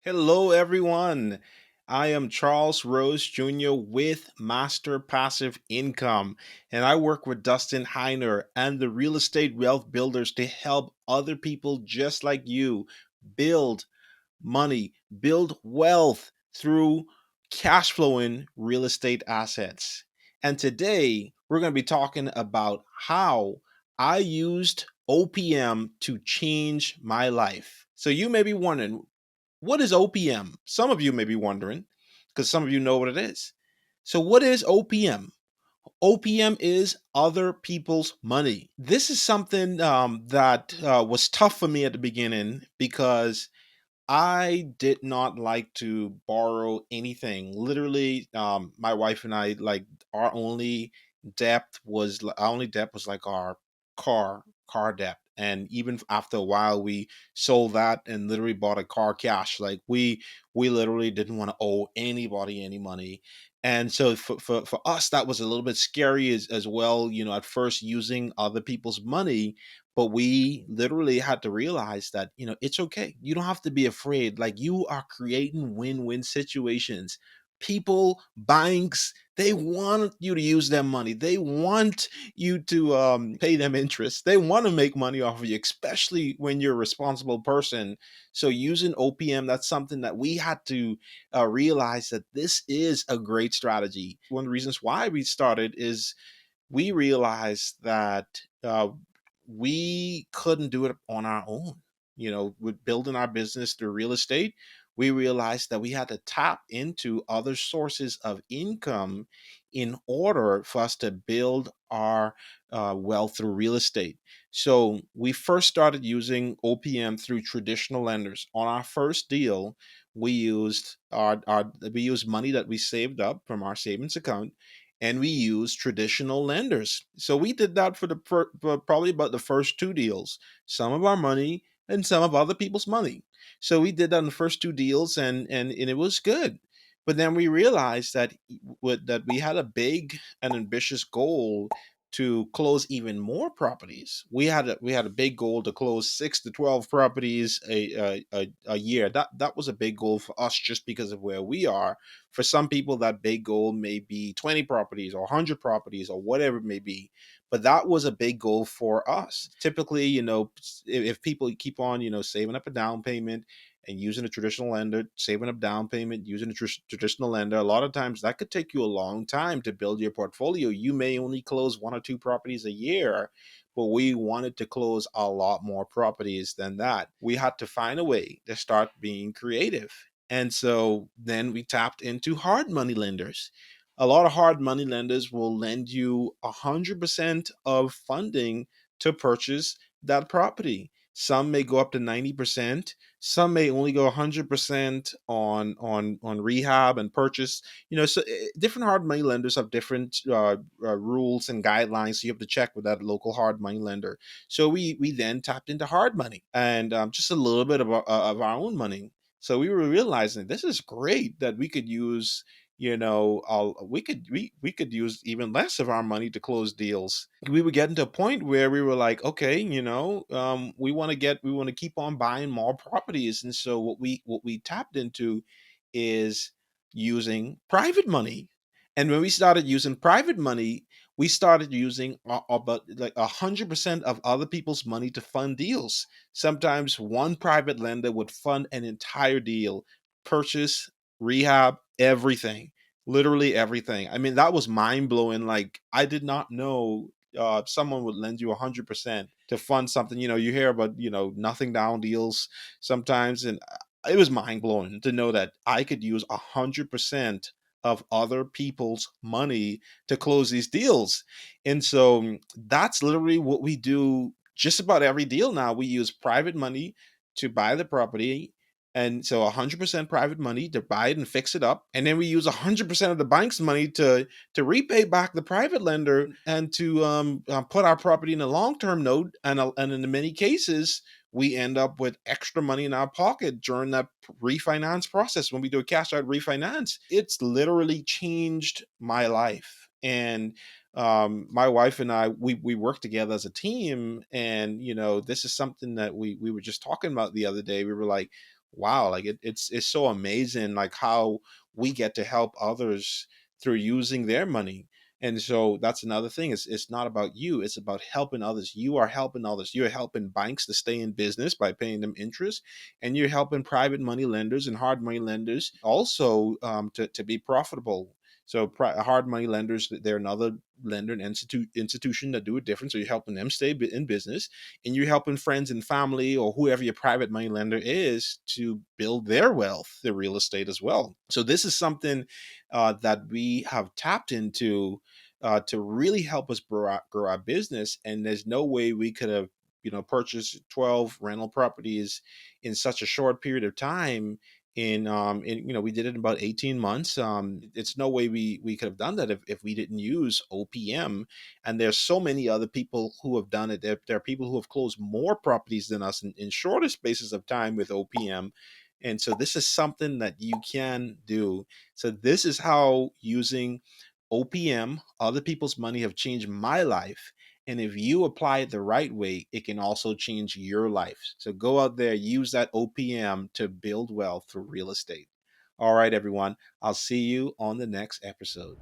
Hello, everyone. I am Charles Rose Jr. with Master Passive Income, and I work with Dustin Heiner and the Real Estate Wealth Builders to help other people just like you build money, build wealth through cash flowing real estate assets. And today we're going to be talking about how I used OPM to change my life. So you may be wondering, what is OPM? Some of you may be wondering, because some of you know what it is. So, what is OPM? OPM is other people's money. This is something that was tough for me at the beginning because I did not like to borrow anything. Literally, my wife and I, like, our only debt was like our car debt. And even after a while, we sold that and literally bought a car cash. Like, we literally didn't want to owe anybody any money. And so for us, that was a little bit scary as well. At first using other people's money, but we literally had to realize that it's okay. You don't have to be afraid. Like, you are creating win-win situations. People, banks, they want you to use their money. They want you to pay them interest. They want to make money off of you, especially when you're a responsible person. So using OPM, that's something that we had to realize that this is a great strategy. One of the reasons why we started is we realized that we couldn't do it on our own. With building our business through real estate, we realized that we had to tap into other sources of income in order for us to build our wealth through real estate. So we first started using OPM through traditional lenders. On our first deal, we used we used money that we saved up from our savings account, and we use traditional lenders. So we did that for probably about the first two deals, some of our money and some of other people's money. So we did that in the first two deals, and it was good. But then we realized that we had a big and ambitious goal to close even more properties. We had a big goal to close 6 to 12 properties a year. That was a big goal for us just because of where we are. For some people, that big goal may be 20 properties or 100 properties or whatever it may be. But that was a big goal for us. Typically, if people keep on, saving up a down payment and using a traditional lender, saving up down payment, using a traditional lender, a lot of times that could take you a long time to build your portfolio. You may only close 1 or 2 properties a year, but we wanted to close a lot more properties than that. We had to find a way to start being creative. And so then we tapped into hard money lenders. A lot of hard money lenders will lend you 100% of funding to purchase that property. Some may go up to 90%. Some may only go 100% on rehab and purchase. So different hard money lenders have different rules and guidelines. So you have to check with that local hard money lender. So we then tapped into hard money and just a little bit of our own money. So we were realizing this is great that we could use, we could use even less of our money to close deals. We were getting to a point where we were like, okay, we want to keep on buying more properties. And so what we tapped into is using private money. And when we started using private money, we started using about like 100% of other people's money to fund deals. Sometimes one private lender would fund an entire deal, purchase, rehab, everything, literally everything. I mean, that was mind blowing. Like, I did not know someone would lend you 100% to fund something. You hear about nothing down deals sometimes, and it was mind blowing to know that I could use 100% of other people's money to close these deals. And so that's literally what we do just about every deal now. We use private money to buy the property. And so 100% private money to buy it and fix it up. And then we use 100% of the bank's money to repay back the private lender and to put our property in a long-term note. And in many cases, we end up with extra money in our pocket during that refinance process. When we do a cash out refinance, it's literally changed my life. And my wife and we work together as a team. And this is something that we were just talking about the other day. We were like, Wow, like it's so amazing, like how we get to help others through using their money. And so that's another thing. It's not about you, it's about helping others. You are helping others. You're helping banks to stay in business by paying them interest, and you're helping private money lenders and hard money lenders also, to be profitable. So hard money lenders, they're another lender and institution that do it different. So you're helping them stay in business, and you're helping friends and family or whoever your private money lender is to build their wealth, their real estate as well. So this is something that we have tapped into to really help us grow our business. And there's no way we could have, purchased 12 rental properties in such a short period of time. We did it in about 18 months. It's no way we could have done that if we didn't use OPM. And there's so many other people who have done it. There are people who have closed more properties than us in shorter spaces of time with OPM. And so this is something that you can do. So this is how using OPM, other people's money, have changed my life. And if you apply it the right way, it can also change your life. So go out there, use that OPM to build wealth through real estate. All right, everyone. I'll see you on the next episode.